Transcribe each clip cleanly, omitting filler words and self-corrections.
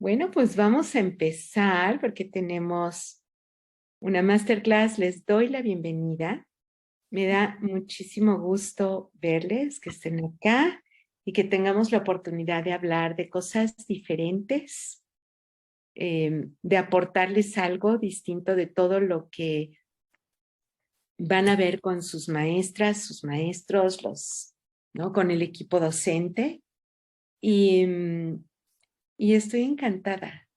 Bueno, pues vamos a empezar porque tenemos una masterclass. Les doy la bienvenida. Me da muchísimo gusto verles, que estén acá y que tengamos la oportunidad de hablar de cosas diferentes, de aportarles algo distinto de todo lo que van a ver con sus maestras, sus maestros, ¿no? Con el equipo docente. Y, y estoy encantada.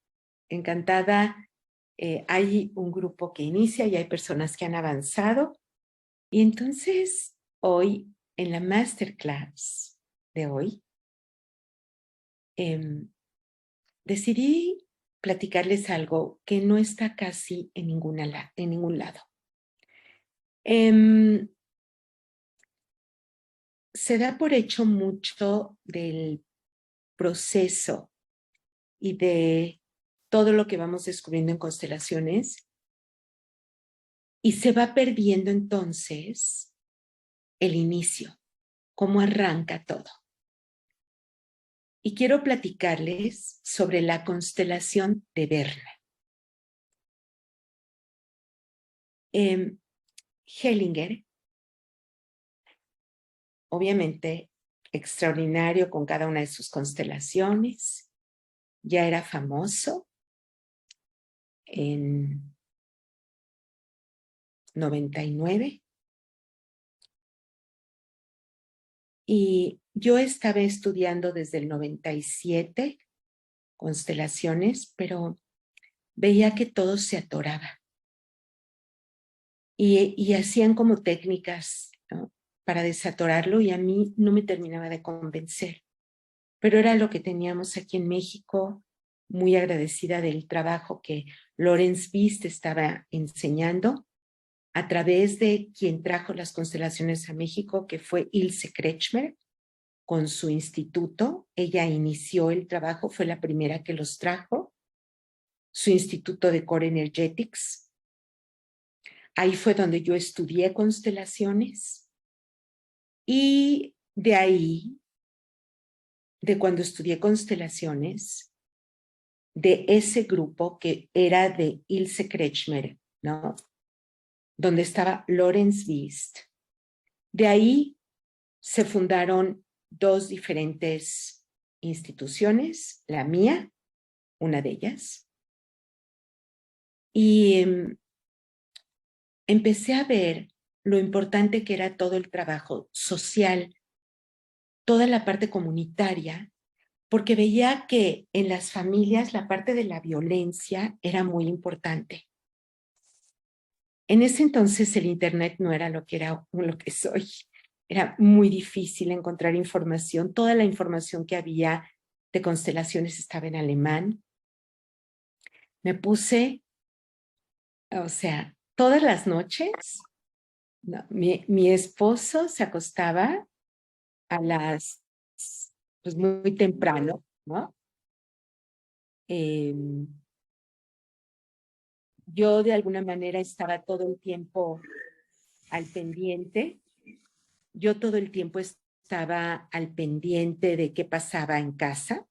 Hay un grupo que inicia y hay personas que han avanzado. Y entonces hoy, en la masterclass de hoy, decidí platicarles algo que no está casi en ningún lado. Se da por hecho mucho del proceso y de todo lo que vamos descubriendo en constelaciones, y se va perdiendo entonces el inicio, cómo arranca todo. Y quiero platicarles sobre la constelación de Berna. Hellinger, obviamente extraordinario con cada una de sus constelaciones, ya era famoso en 99. Y yo estaba estudiando desde el 97 constelaciones, pero veía que todo se atoraba. Y hacían como técnicas, ¿no?, para desatorarlo, y a mí no me terminaba de convencer. Pero era lo que teníamos aquí en México, muy agradecida del trabajo que Lorenz Wiest estaba enseñando a través de quien trajo las constelaciones a México, que fue Ilse Kretschmer, con su instituto. Ella inició el trabajo, fue la primera que los trajo, su instituto de Core Energetics. Ahí fue donde yo estudié constelaciones, y de ahí, de cuando estudié constelaciones, de ese grupo que era de Ilse Kretschmer, ¿no?, donde estaba Lorenz Wiest. De ahí se fundaron dos diferentes instituciones, la mía, una de ellas, y empecé a ver lo importante que era todo el trabajo social, toda la parte comunitaria, porque veía que en las familias la parte de la violencia era muy importante. En ese entonces el internet no era lo que es hoy. Era muy difícil encontrar información. Toda la información que había de constelaciones estaba en alemán. Me puse, o sea, todas las noches, no, mi esposo se acostaba pues muy temprano, ¿no? Yo de alguna manera estaba todo el tiempo al pendiente. Yo todo el tiempo estaba al pendiente de qué pasaba en casa.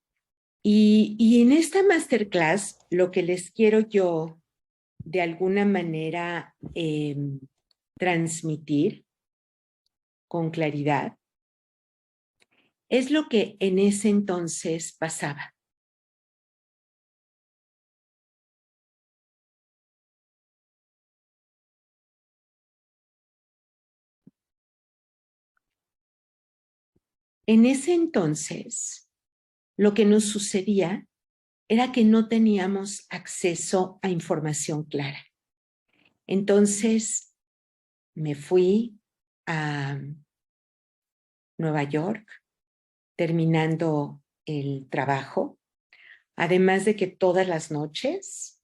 Y en esta masterclass, lo que les quiero yo de alguna manera transmitir con claridad es lo que en ese entonces pasaba. En ese entonces, lo que nos sucedía era que no teníamos acceso a información clara. Entonces, me fui a Nueva York, terminando el trabajo, además de que todas las noches,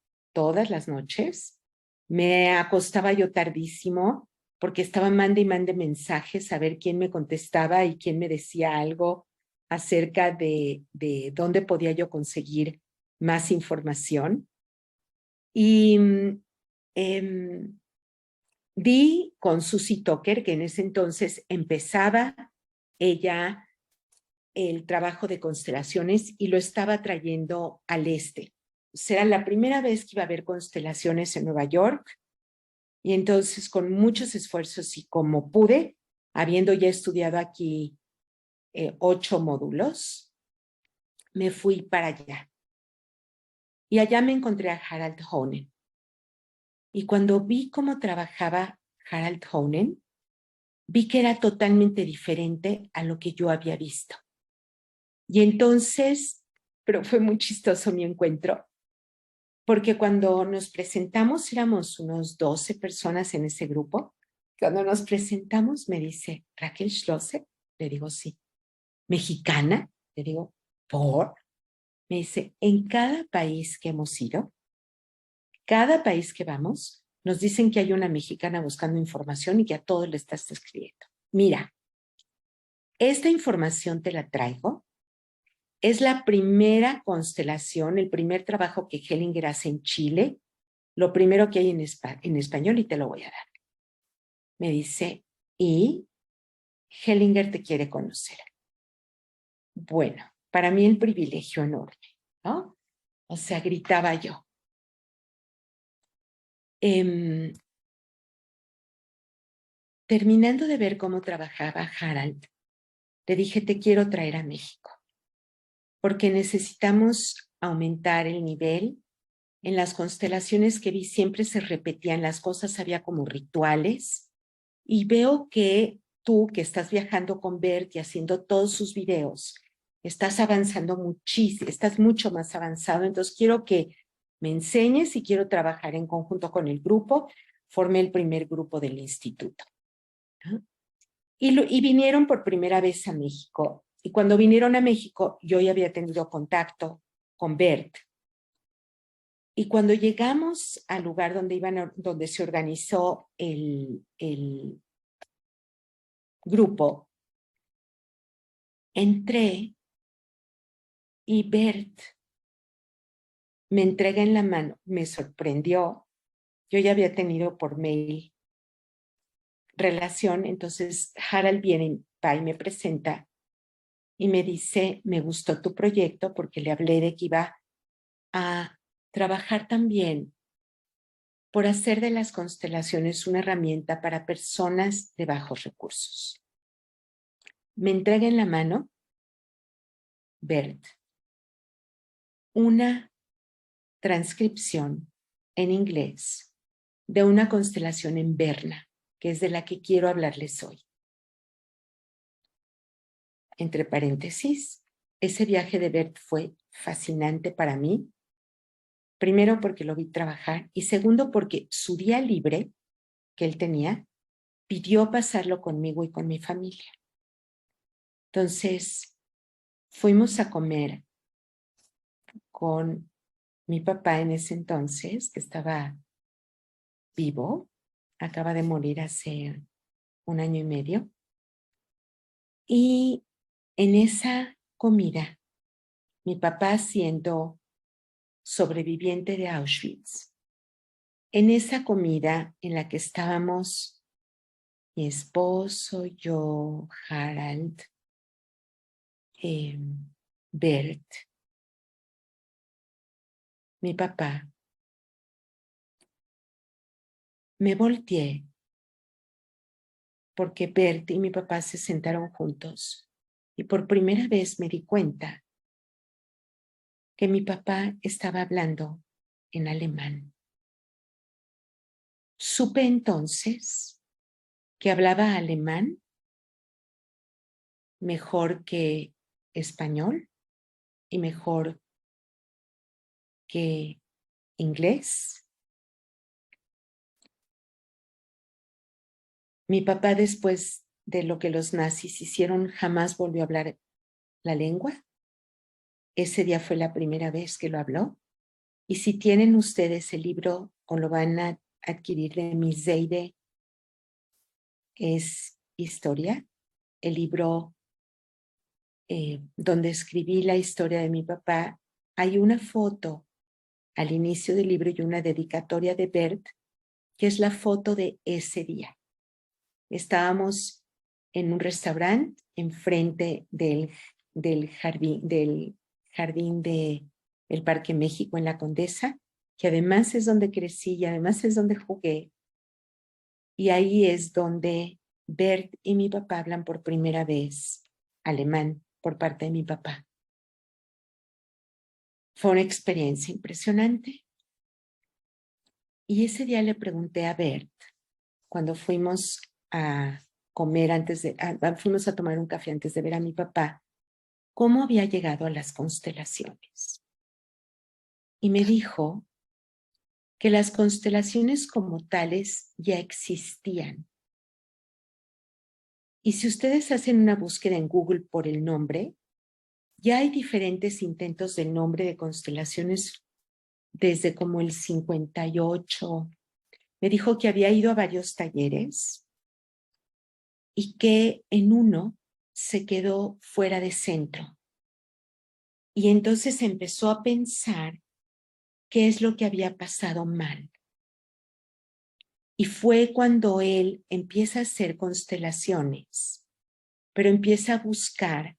me acostaba yo tardísimo, porque estaba mande y mande mensajes a ver quién me contestaba y quién me decía algo acerca de dónde podía yo conseguir más información. Y di con Susie Tucker, que en ese entonces empezaba ella el trabajo de constelaciones y lo estaba trayendo al este. Será la primera vez que iba a haber constelaciones en Nueva York y entonces con muchos esfuerzos y como pude, habiendo ya estudiado aquí 8 módulos, me fui para allá. Y allá me encontré a Harald Honen. Y cuando vi cómo trabajaba Harald Honen, vi que era totalmente diferente a lo que yo había visto. Y entonces, pero fue muy chistoso mi encuentro, porque cuando nos presentamos, éramos unos 12 personas en ese grupo. Cuando nos presentamos, me dice, Raquel Schlosser, le digo, sí. ¿Mexicana? Le digo, ¿por? Me dice, en cada país que hemos ido, cada país que vamos, nos dicen que hay una mexicana buscando información y que a todos le estás escribiendo. Mira, esta información te la traigo. Es la primera constelación, el primer trabajo que Hellinger hace en Chile, lo primero que hay en español y te lo voy a dar. Me dice, y Hellinger te quiere conocer. Bueno, para mí el privilegio enorme, ¿no? O sea, gritaba yo. Terminando de ver cómo trabajaba Harald, le dije, te quiero traer a México, porque necesitamos aumentar el nivel. En las constelaciones que vi siempre se repetían las cosas, había como rituales, y veo que tú que estás viajando con Bert y haciendo todos sus videos, estás avanzando muchísimo, estás mucho más avanzado, entonces quiero que me enseñes y quiero trabajar en conjunto con el grupo. Formé el primer grupo del instituto. ¿No? Y vinieron por primera vez a México. Y cuando vinieron a México, yo ya había tenido contacto con Bert. Y cuando llegamos al lugar donde se organizó el grupo, entré y Bert me entrega en la mano, me sorprendió. Yo ya había tenido por mail relación, entonces Harald viene y me presenta y me dice, me gustó tu proyecto porque le hablé de que iba a trabajar también por hacer de las constelaciones una herramienta para personas de bajos recursos. Me entrega en la mano, Bert, una transcripción en inglés de una constelación en Berna, que es de la que quiero hablarles hoy. Entre paréntesis, ese viaje de Bert fue fascinante para mí. Primero porque lo vi trabajar y segundo porque su día libre que él tenía pidió pasarlo conmigo y con mi familia. Entonces, fuimos a comer con mi papá en ese entonces, que estaba vivo, acaba de morir hace 1 año y medio. Y en esa comida, mi papá siendo sobreviviente de Auschwitz, en esa comida en la que estábamos mi esposo, yo, Harald, Bert, mi papá, me volteé porque Bert y mi papá se sentaron juntos y por primera vez me di cuenta que mi papá estaba hablando en alemán. Supe entonces que hablaba alemán mejor que español y mejor que inglés. Mi papá, después de lo que los nazis hicieron, jamás volvió a hablar la lengua. Ese día fue la primera vez que lo habló. Y si tienen ustedes el libro o lo van a adquirir de Miss Zeide, es historia, el libro donde escribí la historia de mi papá, hay una foto al inicio del libro y una dedicatoria de Bert, que es la foto de ese día. Estábamos en un restaurante enfrente del jardín del Parque México en la Condesa, que además es donde crecí y además es donde jugué. Y ahí es donde Bert y mi papá hablan por primera vez alemán por parte de mi papá. Fue una experiencia impresionante. Y ese día le pregunté a Bert, cuando fuimos a comer fuimos a tomar un café antes de ver a mi papá, cómo había llegado a las constelaciones. Y me dijo que las constelaciones como tales ya existían. Y si ustedes hacen una búsqueda en Google por el nombre, ya hay diferentes intentos del nombre de constelaciones desde como el 58. Me dijo que había ido a varios talleres y que en uno se quedó fuera de centro. Y entonces empezó a pensar qué es lo que había pasado mal. Y fue cuando él empieza a hacer constelaciones, pero empieza a buscar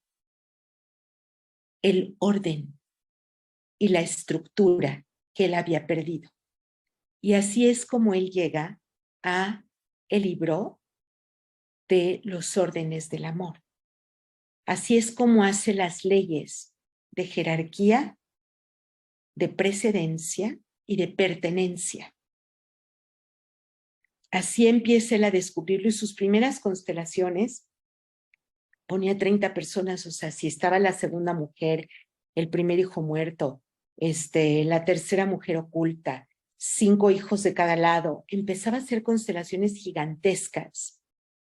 el orden y la estructura que él había perdido. Y así es como él llega a el libro de los órdenes del amor. Así es como hace las leyes de jerarquía, de precedencia y de pertenencia. Así empieza él a descubrirlo y sus primeras constelaciones ponía 30 personas, o sea, si estaba la segunda mujer, el primer hijo muerto, la tercera mujer oculta, 5 hijos de cada lado, empezaba a hacer constelaciones gigantescas,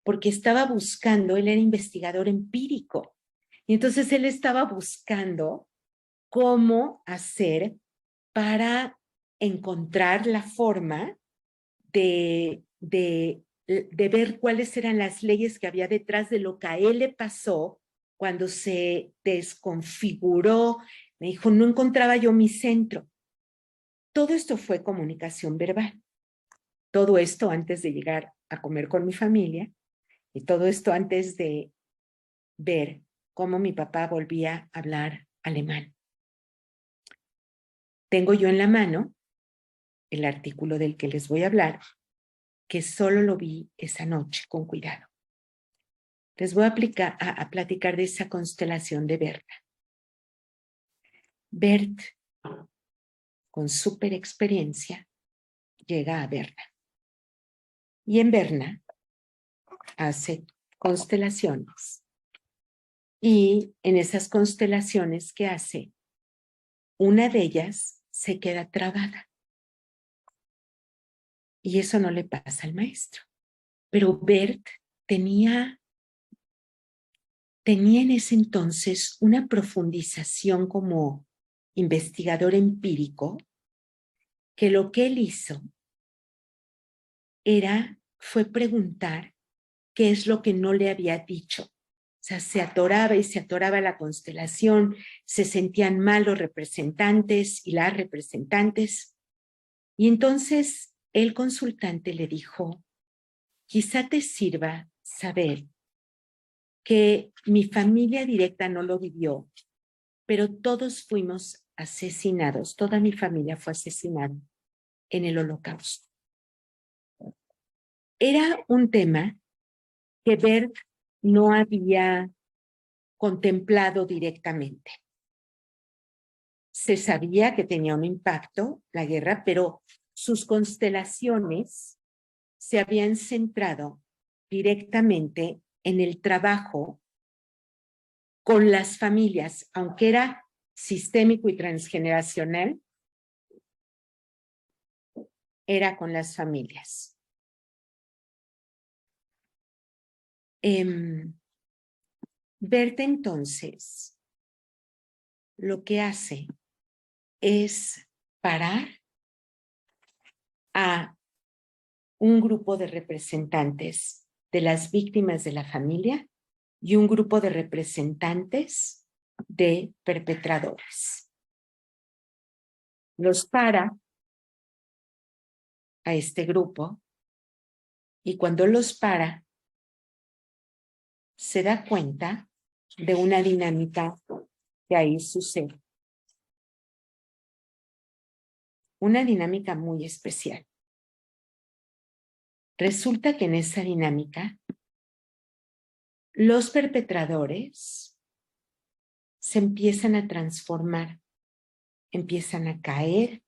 porque estaba buscando, él era investigador empírico, y entonces él estaba buscando cómo hacer para encontrar la forma de ver cuáles eran las leyes que había detrás de lo que a él le pasó cuando se desconfiguró. Me dijo, no encontraba yo mi centro. Todo esto fue comunicación verbal. Todo esto antes de llegar a comer con mi familia y todo esto antes de ver cómo mi papá volvía a hablar alemán. Tengo yo en la mano el artículo del que les voy a hablar, que solo lo vi esa noche con cuidado. Les voy a platicar de esa constelación de Berta. Bert, con súper experiencia, llega a Berna. Y en Berna hace constelaciones. Y en esas constelaciones que hace, una de ellas se queda trabada. Y eso no le pasa al maestro. Pero Bert tenía en ese entonces una profundización como investigador empírico, que lo que él hizo fue preguntar qué es lo que no le había dicho. O sea, se atoraba y se atoraba la constelación, se sentían mal los representantes y las representantes. Y entonces el consultante le dijo, quizá te sirva saber que mi familia directa no lo vivió, pero todos fuimos asesinados, toda mi familia fue asesinada en el Holocausto. Era un tema que Bert no había contemplado directamente. Se sabía que tenía un impacto la guerra, pero sus constelaciones se habían centrado directamente en el trabajo con las familias, aunque era sistémico y transgeneracional, era con las familias. Berta entonces lo que hace es parar a un grupo de representantes de las víctimas de la familia y un grupo de representantes de perpetradores. Los para a este grupo y cuando los para, se da cuenta de una dinámica que ahí sucede. Una dinámica muy especial. Resulta que en esa dinámica, los perpetradores se empiezan a transformar, empiezan a caer,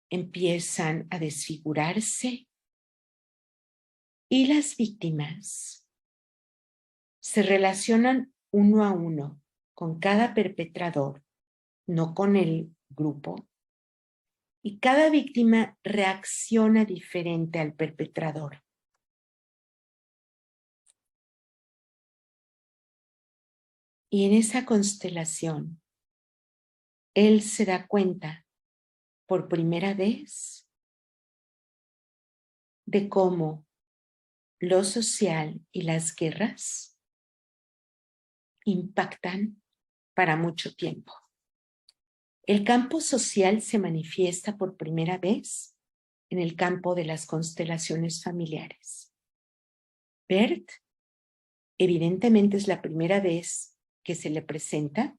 empiezan a desfigurarse y las víctimas se relacionan uno a uno con cada perpetrador, no con el grupo, y cada víctima reacciona diferente al perpetrador. Y en esa constelación, él se da cuenta por primera vez de cómo lo social y las guerras impactan para mucho tiempo. El campo social se manifiesta por primera vez en el campo de las constelaciones familiares. Bert, evidentemente, es la primera vez que se le presenta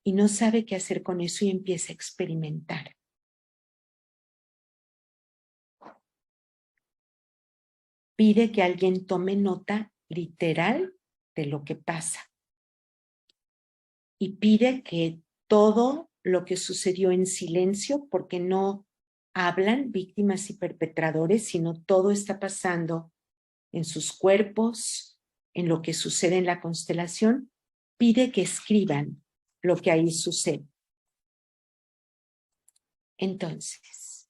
y no sabe qué hacer con eso y empieza a experimentar. Pide que alguien tome nota literal de lo que pasa y pide que todo lo que sucedió en silencio, porque no hablan víctimas y perpetradores, sino todo está pasando en sus cuerpos, en lo que sucede en la constelación, pide que escriban lo que ahí sucede. Entonces,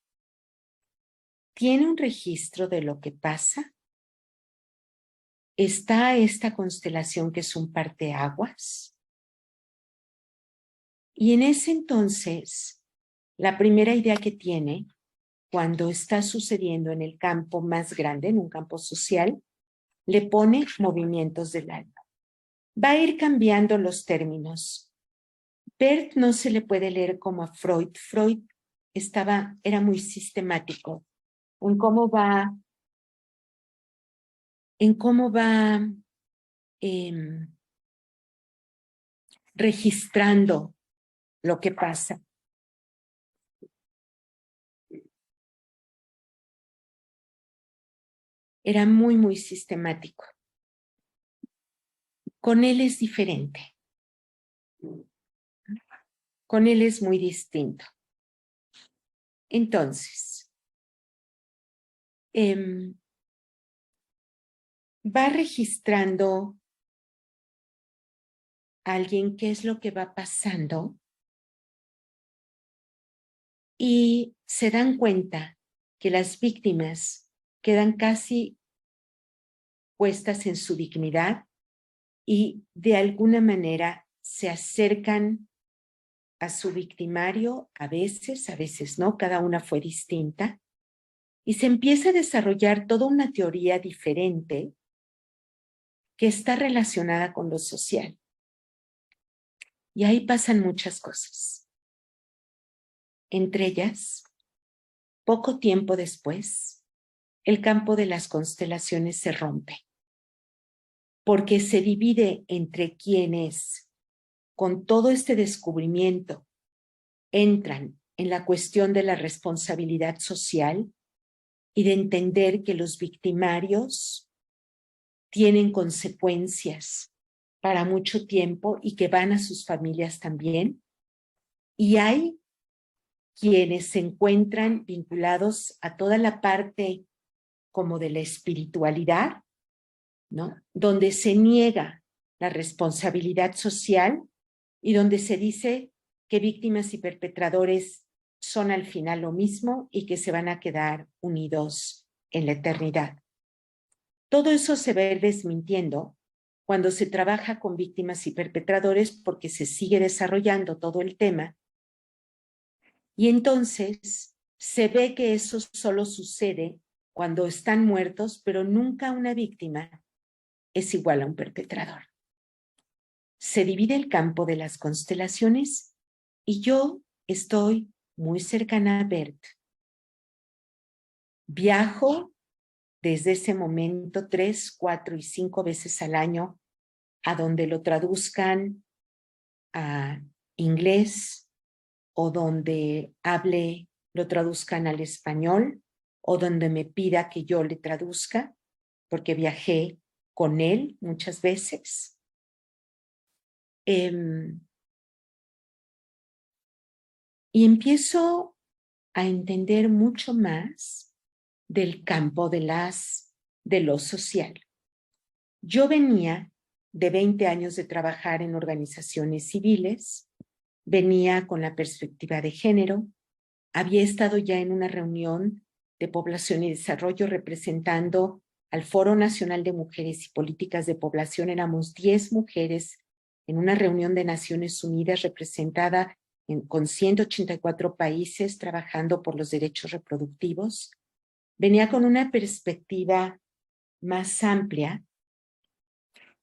¿tiene un registro de lo que pasa? ¿Está esta constelación que es un parteaguas? Y en ese entonces, la primera idea que tiene, cuando está sucediendo en el campo más grande, en un campo social, le pone movimientos del alma. Va a ir cambiando los términos. Bert no se le puede leer como a Freud. Freud era muy sistemático en cómo va registrando lo que pasa. Era muy, muy sistemático. Con él es diferente. Con él es muy distinto. Entonces, va registrando a alguien qué es lo que va pasando y se dan cuenta que las víctimas quedan casi puestas en su dignidad y de alguna manera se acercan a su victimario, a veces no, cada una fue distinta, y se empieza a desarrollar toda una teoría diferente que está relacionada con lo social. Y ahí pasan muchas cosas. Entre ellas, poco tiempo después, el campo de las constelaciones se rompe, porque se divide entre quienes, con todo este descubrimiento, entran en la cuestión de la responsabilidad social y de entender que los victimarios tienen consecuencias para mucho tiempo y que van a sus familias también. Y hay quienes se encuentran vinculados a toda la parte como de la espiritualidad, ¿no? Donde se niega la responsabilidad social y donde se dice que víctimas y perpetradores son al final lo mismo y que se van a quedar unidos en la eternidad. Todo eso se va a ir desmintiendo cuando se trabaja con víctimas y perpetradores porque se sigue desarrollando todo el tema. Y entonces se ve que eso solo sucede cuando están muertos, pero nunca una víctima es igual a un perpetrador. Se divide el campo de las constelaciones y yo estoy muy cercana a Bert. Viajo desde ese momento 3, 4 y 5 veces al año a donde lo traduzcan a inglés o donde lo traduzcan al español o donde me pida que yo le traduzca, porque viajé con él muchas veces. Y empiezo a entender mucho más del campo de lo social. Yo venía de 20 años de trabajar en organizaciones civiles, venía con la perspectiva de género, había estado ya en una reunión de población y desarrollo representando al Foro Nacional de Mujeres y Políticas de Población. Éramos 10 mujeres en una reunión de Naciones Unidas representada con 184 países trabajando por los derechos reproductivos. Venía con una perspectiva más amplia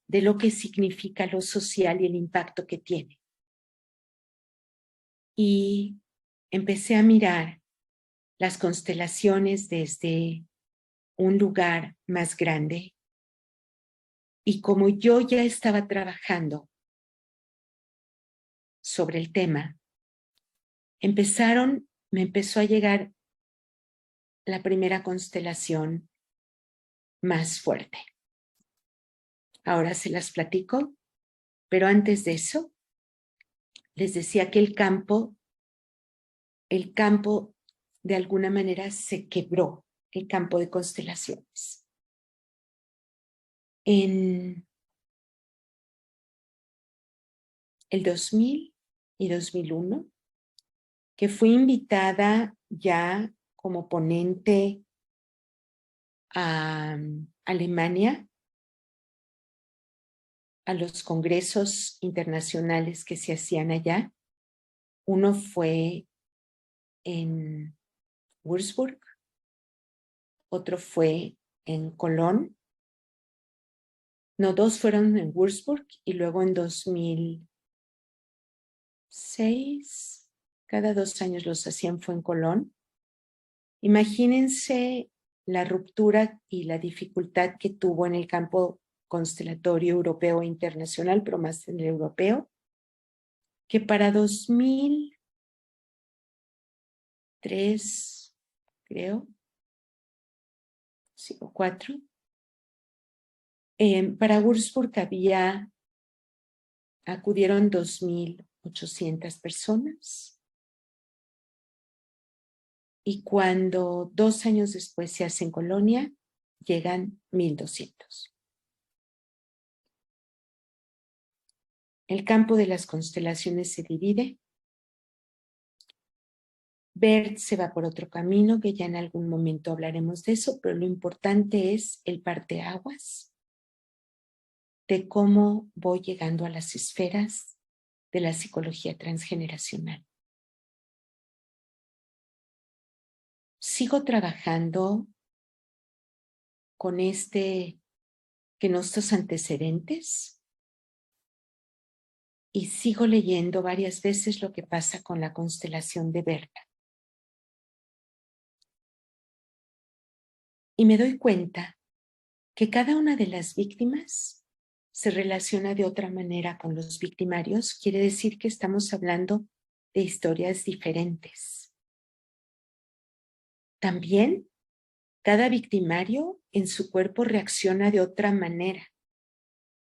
de lo que significa lo social y el impacto que tiene. Y empecé a mirar las constelaciones desde un lugar más grande. Y como yo ya estaba trabajando sobre el tema, me empezó a llegar la primera constelación más fuerte. Ahora se las platico, pero antes de eso, les decía que el campo de alguna manera se quebró, el campo de constelaciones. En el 2000 y 2001, que fui invitada ya como ponente a Alemania, a los congresos internacionales que se hacían allá. Uno fue en Würzburg, otro fue en Colón. No, dos fueron en Würzburg y luego en 2006, cada 2 años los hacían, fue en Colón. Imagínense la ruptura y la dificultad que tuvo en el campo constelatorio europeo e internacional, pero más en el europeo, que para 2003, creo, sí, o 4, para Würzburg acudieron 2,800 personas. Y cuando 2 años después se hace en Colonia, llegan 1,200. El campo de las constelaciones se divide. Bert se va por otro camino, que ya en algún momento hablaremos de eso, pero lo importante es el parteaguas de cómo voy llegando a las esferas de la psicología transgeneracional. Sigo trabajando con estos antecedentes y sigo leyendo varias veces lo que pasa con la constelación de Berta. Y me doy cuenta que cada una de las víctimas se relaciona de otra manera con los victimarios. Quiere decir que estamos hablando de historias diferentes. También, cada victimario en su cuerpo reacciona de otra manera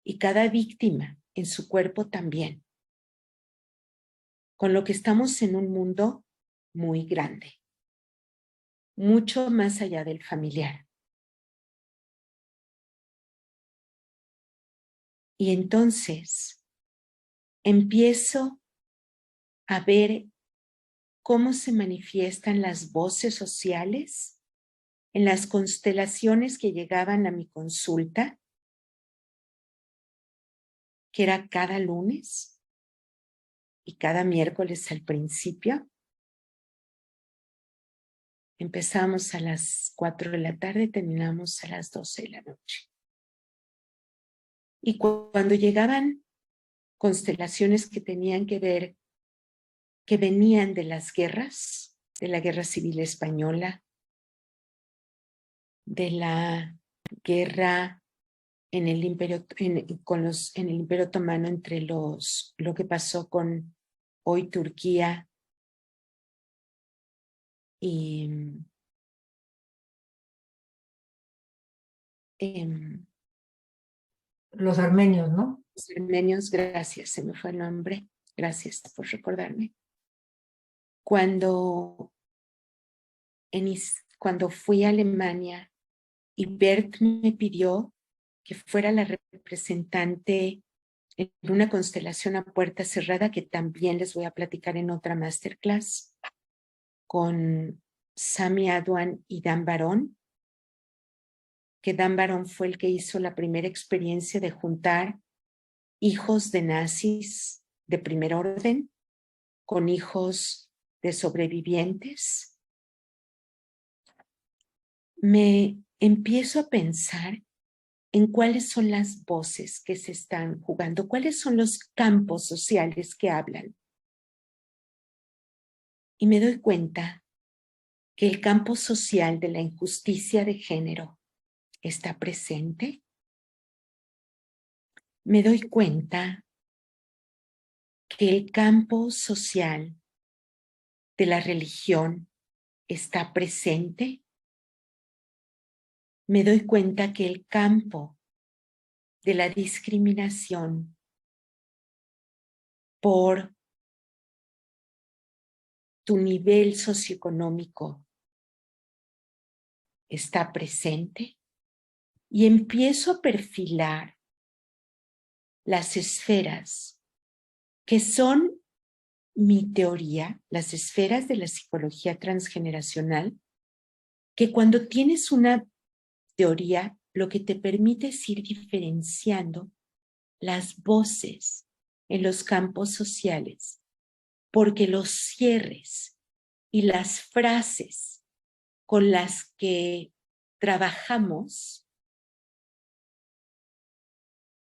y cada víctima en su cuerpo también. Con lo que estamos en un mundo muy grande, mucho más allá del familiar. Y entonces empiezo a ver cómo se manifiestan las voces sociales en las constelaciones que llegaban a mi consulta, que era cada lunes y cada miércoles al principio. Empezamos a las 4 de la tarde, terminamos a las 12 de la noche. Y cuando llegaban constelaciones que tenían que ver, que venían de las guerras, de la Guerra Civil Española, de la guerra en el Imperio, en el Imperio Otomano, entre lo que pasó con hoy Turquía y Los armenios, ¿no? los armenios. Gracias, se me fue el nombre, gracias por recordarme. Cuando fui a Alemania y Bert me pidió que fuera la representante en una constelación a puerta cerrada, que también les voy a platicar en otra masterclass, con Sami Adwan y Dan Barón, que Dan Barón fue el que hizo la primera experiencia de juntar hijos de nazis de primer orden con hijos de sobrevivientes. Me empiezo a pensar en cuáles son las voces que se están jugando, cuáles son los campos sociales que hablan. Y me doy cuenta que el campo social de la injusticia de género está presente. Me doy cuenta que el campo social de la religión está presente. Me doy cuenta que el campo de la discriminación por tu nivel socioeconómico está presente, y empiezo a perfilar las esferas que son mi teoría, las esferas de la psicología transgeneracional, que cuando tienes una teoría, lo que te permite es ir diferenciando las voces en los campos sociales, porque los cierres y las frases con las que trabajamos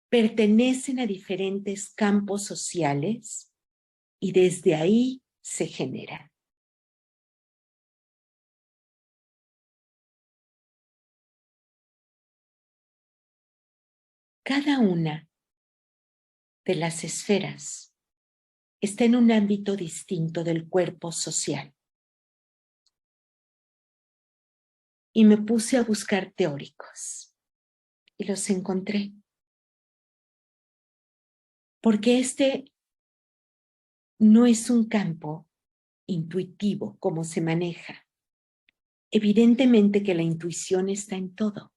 pertenecen a diferentes campos sociales y desde ahí se genera. Cada una de las esferas está en un ámbito distinto del cuerpo social. Y me puse a buscar teóricos y los encontré. Porque este no es un campo intuitivo como se maneja. Evidentemente que la intuición está en todo.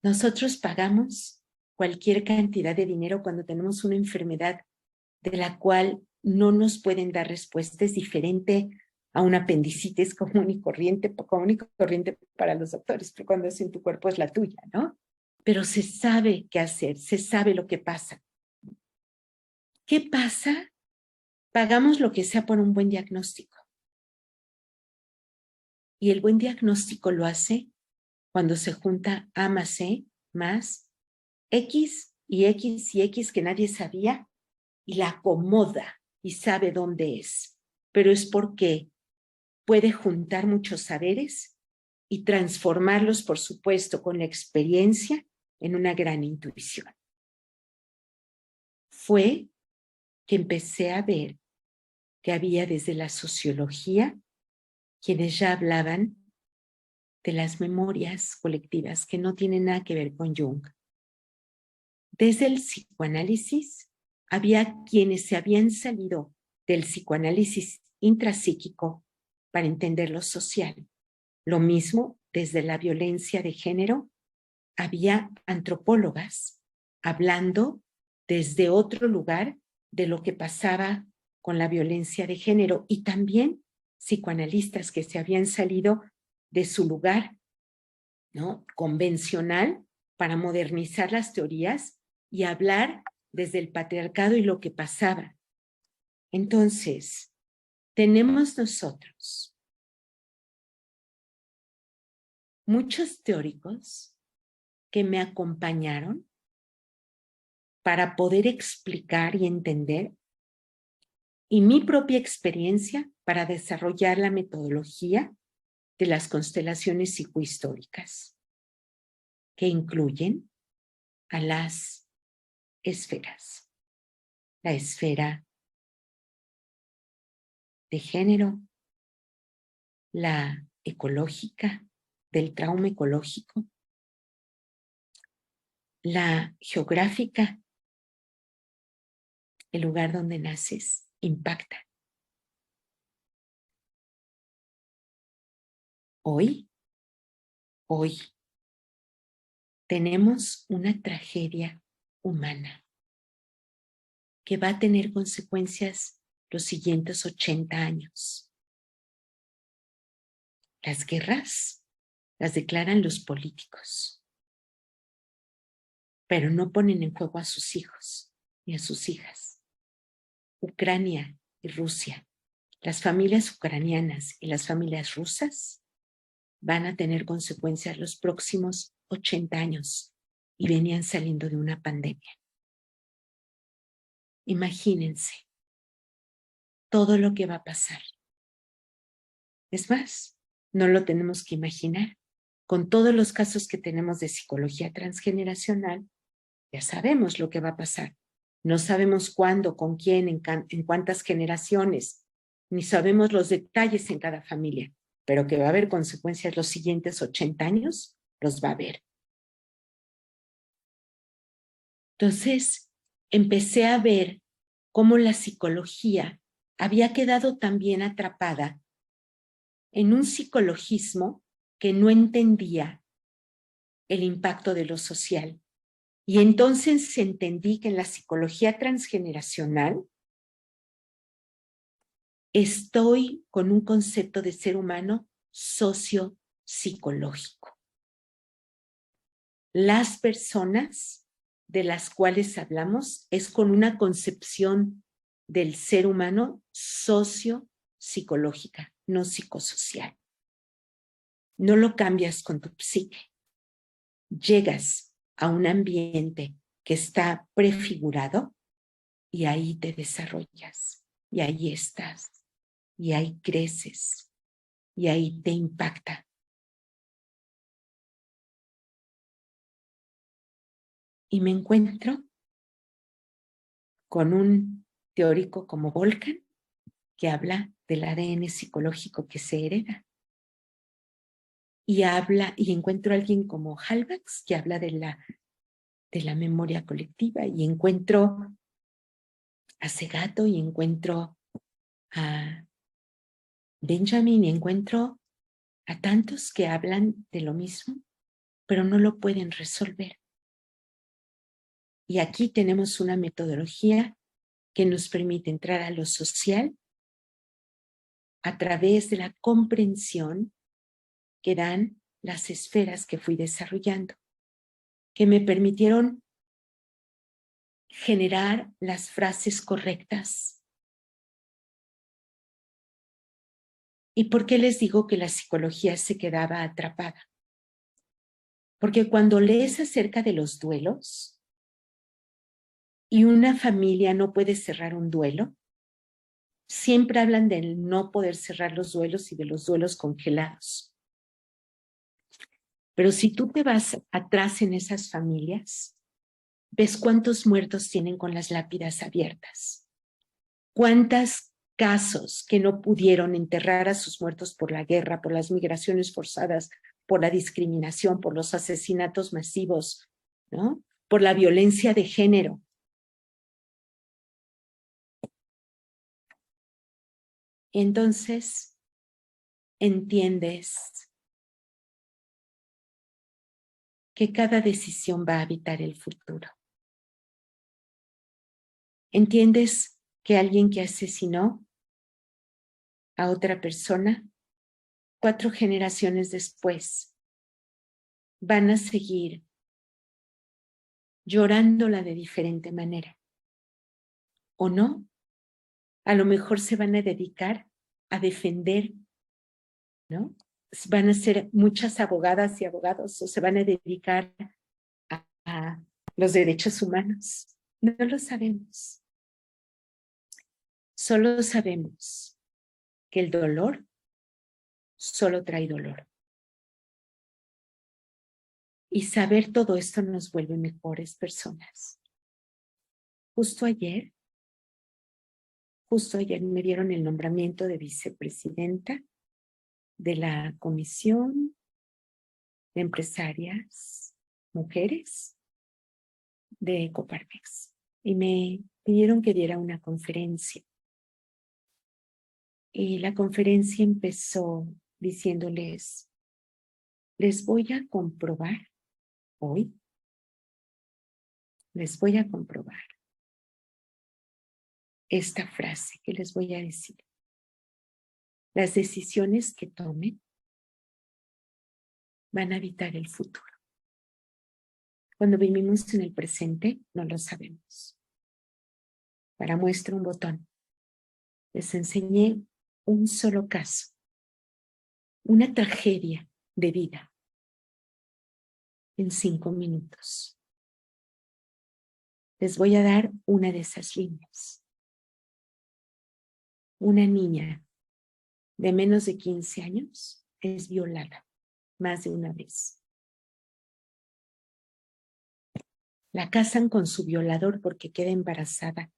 Nosotros pagamos cualquier cantidad de dinero cuando tenemos una enfermedad de la cual no nos pueden dar respuesta. Es diferente a una apendicitis común y corriente para los doctores, pero cuando es en tu cuerpo es la tuya, ¿no? Pero se sabe qué hacer, se sabe lo que pasa. ¿Qué pasa? Pagamos lo que sea por un buen diagnóstico. Y el buen diagnóstico lo hace cuando se junta A más C más X y X y X que nadie sabía, y la acomoda y sabe dónde es. Pero es porque puede juntar muchos saberes y transformarlos, por supuesto, con la experiencia en una gran intuición. Fue que empecé a ver que había desde la sociología quienes ya hablaban de las memorias colectivas que no tienen nada que ver con Jung. Desde el psicoanálisis había quienes se habían salido del psicoanálisis intrapsíquico para entender lo social. Lo mismo desde la violencia de género, había antropólogas hablando desde otro lugar de lo que pasaba con la violencia de género, y también psicoanalistas que se habían salido de su lugar, ¿no?, convencional, para modernizar las teorías y hablar desde el patriarcado y lo que pasaba. Entonces, tenemos nosotros muchos teóricos que me acompañaron para poder explicar y entender, y mi propia experiencia para desarrollar la metodología de las constelaciones psicohistóricas, que incluyen a las esferas. La esfera de género, la ecológica, del trauma ecológico, la geográfica, el lugar donde naces impacta. Hoy tenemos una tragedia humana que va a tener consecuencias los siguientes 80 años. Las guerras las declaran los políticos, pero no ponen en juego a sus hijos ni a sus hijas. Ucrania y Rusia, las familias ucranianas y las familias rusas van a tener consecuencias los próximos 80 años y venían saliendo de una pandemia. Imagínense todo lo que va a pasar. Es más, no lo tenemos que imaginar. Con todos los casos que tenemos de psicología transgeneracional, ya sabemos lo que va a pasar. No sabemos cuándo, con quién, en cuántas generaciones, ni sabemos los detalles en cada familia, pero que va a haber consecuencias los siguientes 80 años, los va a haber. Entonces, empecé a ver cómo la psicología había quedado también atrapada en un psicologismo que no entendía el impacto de lo social. Y entonces entendí que en la psicología transgeneracional estoy con un concepto de ser humano socio-psicológico. Las personas de las cuales hablamos es con una concepción del ser humano socio-psicológica, no psicosocial. No lo cambias con tu psique. Llegas a un ambiente que está prefigurado y ahí te desarrollas, y ahí estás, y ahí creces, y ahí te impacta. Y me encuentro con un teórico como Volkan, que habla del ADN psicológico que se hereda. Y encuentro a alguien como Halbach, que habla de la memoria colectiva, y encuentro a Segato, y encuentro a Benjamin, y encuentro a tantos que hablan de lo mismo, pero no lo pueden resolver. Y aquí tenemos una metodología que nos permite entrar a lo social a través de la comprensión que dan las esferas que fui desarrollando, que me permitieron generar las frases correctas. ¿Y por qué les digo que la psicología se quedaba atrapada? Porque cuando lees acerca de los duelos y una familia no puede cerrar un duelo, siempre hablan del no poder cerrar los duelos y de los duelos congelados. Pero si tú te vas atrás en esas familias, ves cuántos muertos tienen con las lápidas abiertas. Cuántos casos que no pudieron enterrar a sus muertos por la guerra, por las migraciones forzadas, por la discriminación, por los asesinatos masivos, ¿no? Por la violencia de género. Entonces, entiendes que cada decisión va a habitar el futuro. Entiendes que alguien que asesinó a otra persona, 4 generaciones después, van a seguir llorándola de diferente manera. ¿O no? A lo mejor se van a dedicar a defender, ¿no? Van a ser muchas abogadas y abogados, o se van a dedicar a los derechos humanos. No lo sabemos. Solo sabemos que el dolor solo trae dolor. Y saber todo esto nos vuelve mejores personas. Justo ayer me dieron el nombramiento de vicepresidenta de la Comisión de Empresarias Mujeres de Coparmex. Y me pidieron que diera una conferencia. Y la conferencia empezó diciéndoles, les voy a comprobar hoy, les voy a comprobar esta frase que les voy a decir. Las decisiones que tomen van a habitar el futuro. Cuando vivimos en el presente, no lo sabemos. Para muestra un botón. Les enseñé un solo caso, una tragedia de vida en 5 minutos. Les voy a dar una de esas líneas. Una niña de menos de 15 años es violada más de una vez. La casan con su violador porque queda embarazada.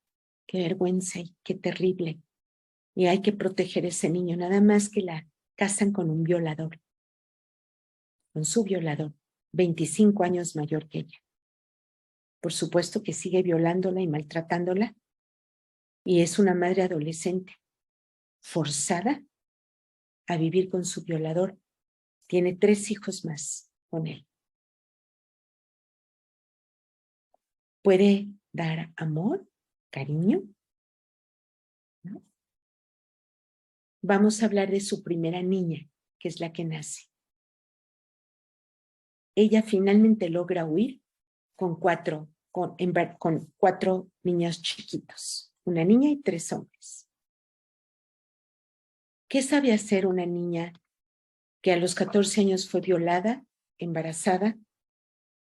Qué vergüenza y qué terrible. Y hay que proteger a ese niño, nada más que la casan con un violador. Con su violador, 25 años mayor que ella. Por supuesto que sigue violándola y maltratándola. Y es una madre adolescente, forzada a vivir con su violador. Tiene 3 hijos más con él. Puede dar amor, cariño, ¿no? Vamos a hablar de su primera niña, que es la que nace. Ella finalmente logra huir con 4 niños chiquitos, una niña y 3 hombres. ¿Qué sabe hacer una niña que a los 14 años fue violada, embarazada,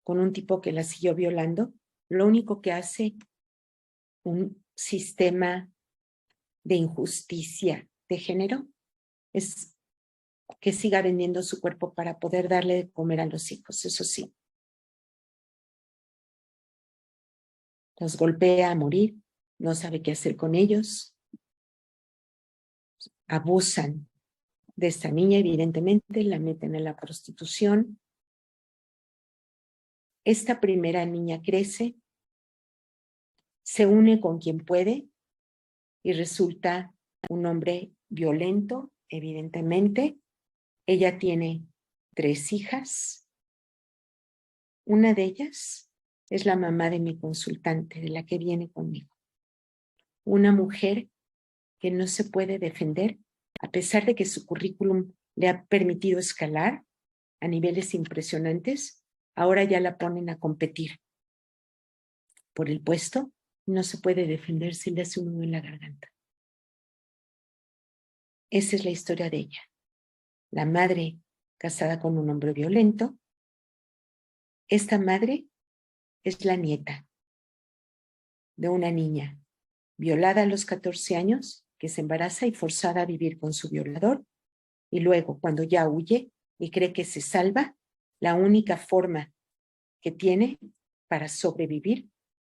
con un tipo que la siguió violando? Lo único que hace un sistema de injusticia de género es que siga vendiendo su cuerpo para poder darle de comer a los hijos, eso sí. Los golpea a morir, no sabe qué hacer con ellos. Abusan de esta niña, evidentemente, la meten en la prostitución. Esta primera niña crece, se une con quien puede y resulta un hombre violento, evidentemente. Ella tiene 3 hijas. Una de ellas es la mamá de mi consultante, de la que viene conmigo. Una mujer que no se puede defender, a pesar de que su currículum le ha permitido escalar a niveles impresionantes. Ahora ya la ponen a competir por el puesto. No se puede defender, se le hace un nudo en la garganta. Esa es la historia de ella. La madre casada con un hombre violento. Esta madre es la nieta de una niña violada a los 14 años, que se embaraza y forzada a vivir con su violador. Y luego, cuando ya huye y cree que se salva, la única forma que tiene para sobrevivir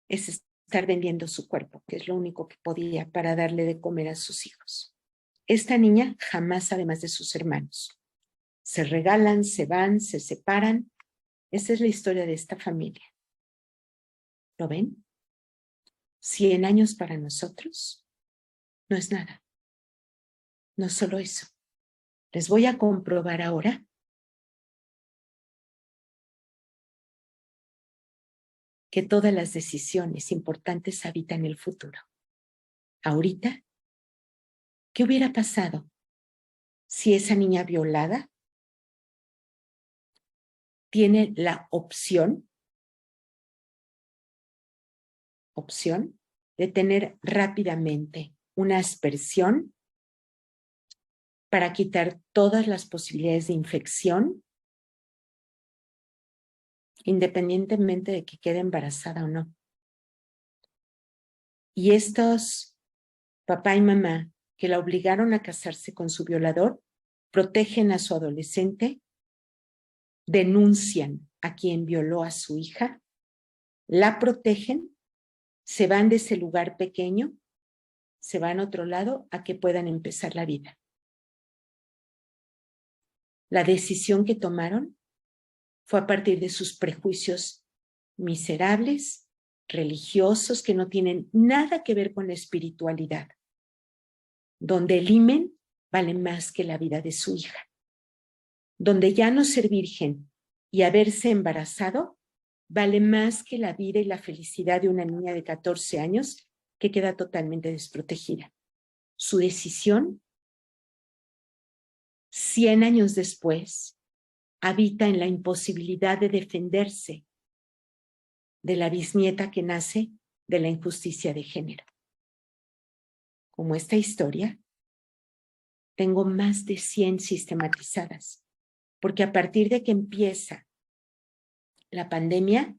es estar vendiendo su cuerpo, que es lo único que podía para darle de comer a sus hijos. Esta niña jamás sabe más de sus hermanos. Se regalan, se van, se separan. Esa es la historia de esta familia. ¿Lo ven? 100 años para nosotros no es nada. No solo eso. Les voy a comprobar ahora que todas las decisiones importantes habitan el futuro. Ahorita, ¿qué hubiera pasado si esa niña violada tiene la opción de tener rápidamente una aspersión para quitar todas las posibilidades de infección, independientemente de que quede embarazada o no? Y estos papá y mamá que la obligaron a casarse con su violador protegen a su adolescente denuncian a quien violó a su hija, la protegen, se van de ese lugar pequeño, se van a otro lado a que puedan empezar la vida. La decisión que tomaron fue a partir de sus prejuicios miserables, religiosos, que no tienen nada que ver con la espiritualidad, donde el himen vale más que la vida de su hija, donde ya no ser virgen y haberse embarazado vale más que la vida y la felicidad de una niña de 14 años que queda totalmente desprotegida. Su decisión, 100 años después, habita en la imposibilidad de defenderse de la bisnieta que nace de la injusticia de género. Como esta historia, tengo más de 100 sistematizadas, porque a partir de que empieza la pandemia,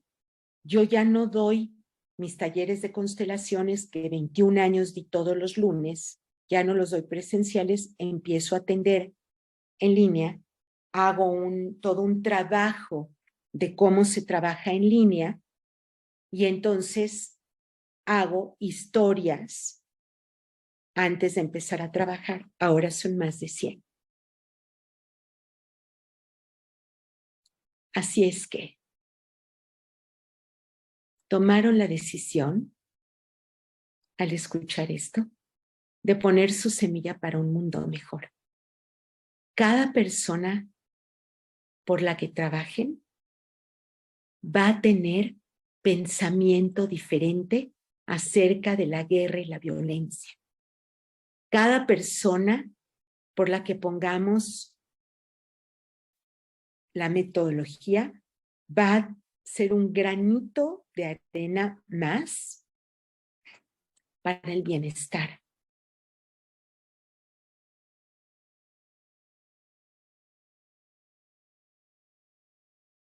yo ya no doy mis talleres de constelaciones que 21 años di todos los lunes, ya no los doy presenciales, empiezo a atender en línea, hago todo un trabajo de cómo se trabaja en línea y entonces hago historias antes de empezar a trabajar. Ahora son más de 100. Así es que tomaron la decisión, al escuchar esto, de poner su semilla para un mundo mejor. Cada persona por la que trabajen va a tener pensamiento diferente acerca de la guerra y la violencia. Cada persona por la que pongamos la metodología va a ser un granito de arena más para el bienestar.